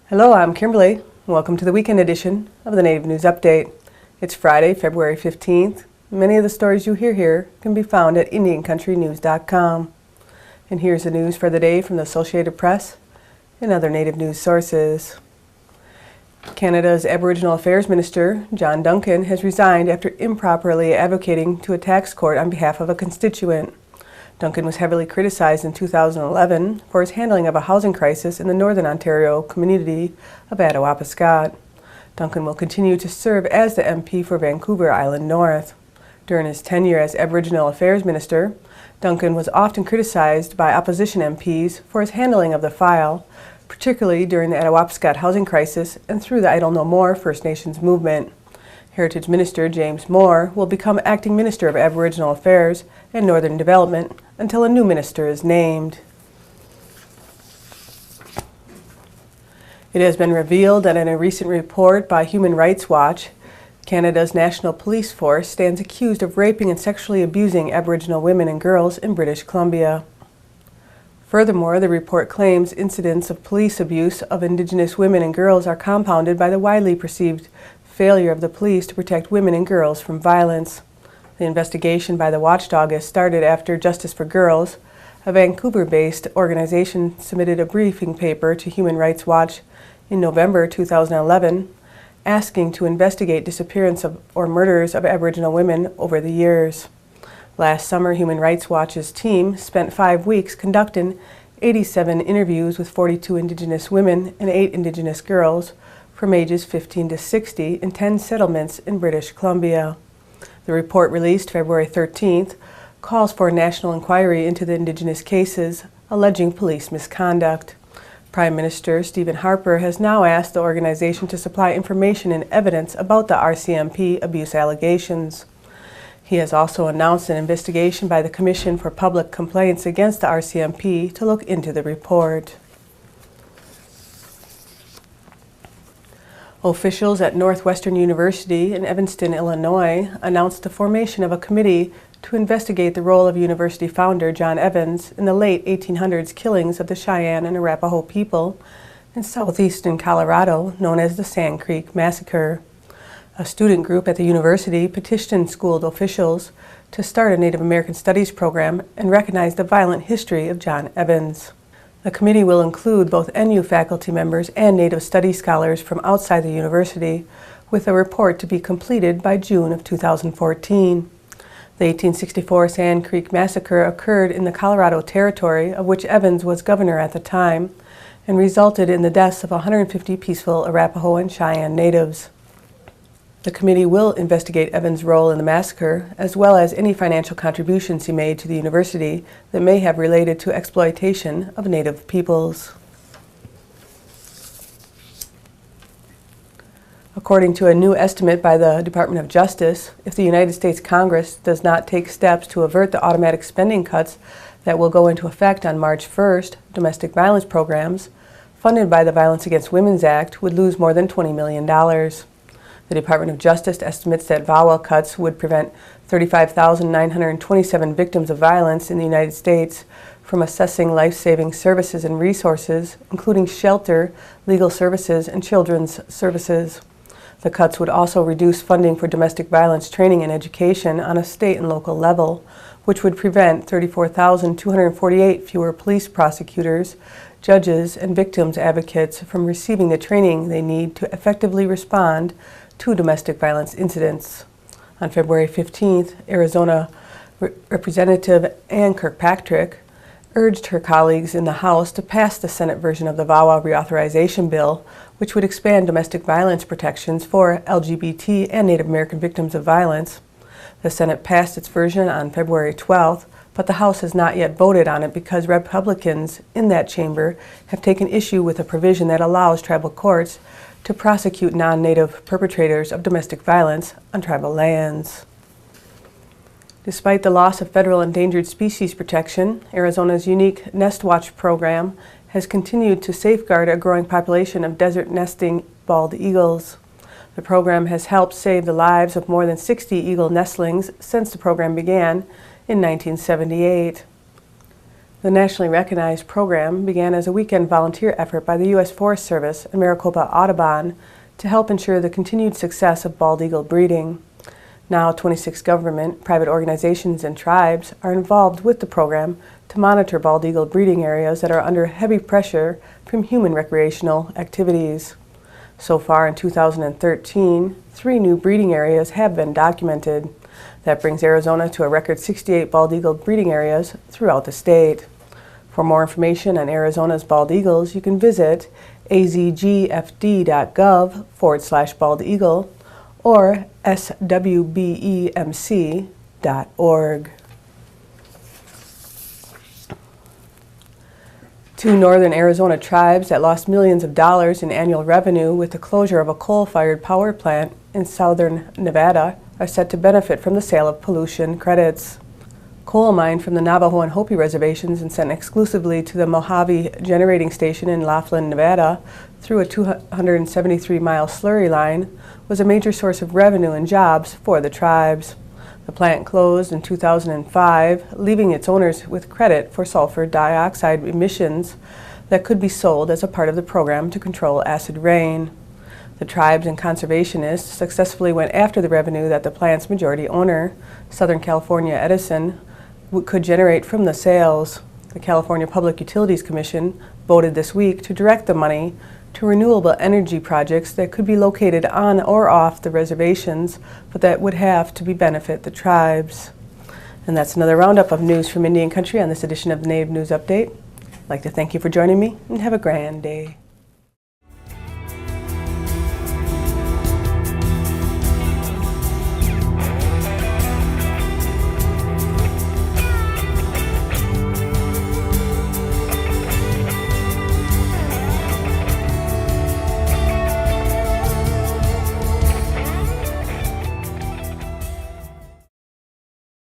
Hello, I'm Kimberlie. Welcome to the weekend edition of the Native News Update. It's Friday, February 15th. Many of the stories you hear here can be found at IndianCountryTV.com. And here's the news for the day from the Associated Press and other Native news sources. Canada's Aboriginal Affairs Minister, John Duncan, has resigned after improperly advocating to a tax court on behalf of a constituent. Duncan was heavily criticized in 2011 for his handling of a housing crisis in the Northern Ontario community of Attawapiskat. Duncan will continue to serve as the MP for Vancouver Island North. During his tenure as Aboriginal Affairs Minister, Duncan was often criticized by opposition MPs for his handling of the file, particularly during the Attawapiskat housing crisis and through the Idle No More First Nations movement. Heritage Minister James Moore will become Acting Minister of Aboriginal Affairs and Northern Development until a new minister is named. It has been revealed that in a recent report by Human Rights Watch, Canada's National Police Force stands accused of raping and sexually abusing Aboriginal women and girls in British Columbia. Furthermore, the report claims incidents of police abuse of Indigenous women and girls are compounded by the widely perceived failure of the police to protect women and girls from violence. The investigation by the watchdog has started after Justice for Girls, a Vancouver-based organization, submitted a briefing paper to Human Rights Watch in November 2011, asking to investigate disappearance or murders of Aboriginal women over the years. Last summer, Human Rights Watch's team spent 5 weeks conducting 87 interviews with 42 Indigenous women and 8 Indigenous girls from ages 15 to 60 in 10 settlements in British Columbia. The report, released February 13th, calls for a national inquiry into the Indigenous cases alleging police misconduct. Prime Minister Stephen Harper has now asked the organization to supply information and evidence about the RCMP abuse allegations. He has also announced an investigation by the Commission for Public Complaints against the RCMP to look into the report. Officials at Northwestern University in Evanston, Illinois, announced the formation of a committee to investigate the role of university founder John Evans in the late 1800s killings of the Cheyenne and Arapaho people in southeastern Colorado, known as the Sand Creek Massacre. A student group at the university petitioned school officials to start a Native American Studies program and recognize the violent history of John Evans. The committee will include both NU faculty members and Native Studies scholars from outside the university, with a report to be completed by June of 2014. The 1864 Sand Creek Massacre occurred in the Colorado Territory, of which Evans was governor at the time, and resulted in the deaths of 150 peaceful Arapaho and Cheyenne natives. The committee will investigate Evans' role in the massacre, as well as any financial contributions he made to the university that may have related to exploitation of Native peoples. According to a new estimate by the Department of Justice, if the United States Congress does not take steps to avert the automatic spending cuts that will go into effect on March 1st, domestic violence programs funded by the Violence Against Women's Act would lose more than $20 million. The Department of Justice estimates that VAWA cuts would prevent 35,927 victims of violence in the United States from accessing life-saving services and resources, including shelter, legal services, and children's services. The cuts would also reduce funding for domestic violence training and education on a state and local level, which would prevent 34,248 fewer police prosecutors, judges, and victims advocates from receiving the training they need to effectively respond to domestic violence incidents. On February 15th, Arizona Representative Ann Kirkpatrick urged her colleagues in the House to pass the Senate version of the VAWA reauthorization bill, which would expand domestic violence protections for LGBT and Native American victims of violence. The Senate passed its version on February 12th, but the House has not yet voted on it because Republicans in that chamber have taken issue with a provision that allows tribal courts to prosecute non-Native perpetrators of domestic violence on tribal lands. Despite the loss of federal endangered species protection, Arizona's unique nestwatch program has continued to safeguard a growing population of desert nesting bald eagles. The program has helped save the lives of more than 60 eagle nestlings since the program began in 1978. The nationally recognized program began as a weekend volunteer effort by the U.S. Forest Service and Maricopa Audubon to help ensure the continued success of bald eagle breeding. Now 26 government, private organizations, and tribes are involved with the program to monitor bald eagle breeding areas that are under heavy pressure from human recreational activities. So far in 2013, 3 new breeding areas have been documented. That brings Arizona to a record 68 bald eagle breeding areas throughout the state. For more information on Arizona's bald eagles, you can visit azgfd.gov/bald eagle or swbemc.org. 2 northern Arizona tribes that lost millions of dollars in annual revenue with the closure of a coal-fired power plant in southern Nevada are set to benefit from the sale of pollution credits. Coal mined from the Navajo and Hopi reservations and sent exclusively to the Mojave generating station in Laughlin, Nevada, through a 273-mile slurry line, was a major source of revenue and jobs for the tribes. The plant closed in 2005, leaving its owners with credit for sulfur dioxide emissions that could be sold as a part of the program to control acid rain. The tribes and conservationists successfully went after the revenue that the plant's majority owner, Southern California Edison, could generate from the sales. The California Public Utilities Commission voted this week to direct the money to renewable energy projects that could be located on or off the reservations, but that would have to benefit the tribes. And that's another roundup of news from Indian Country on this edition of the Native News Update. I'd like to thank you for joining me and have a grand day.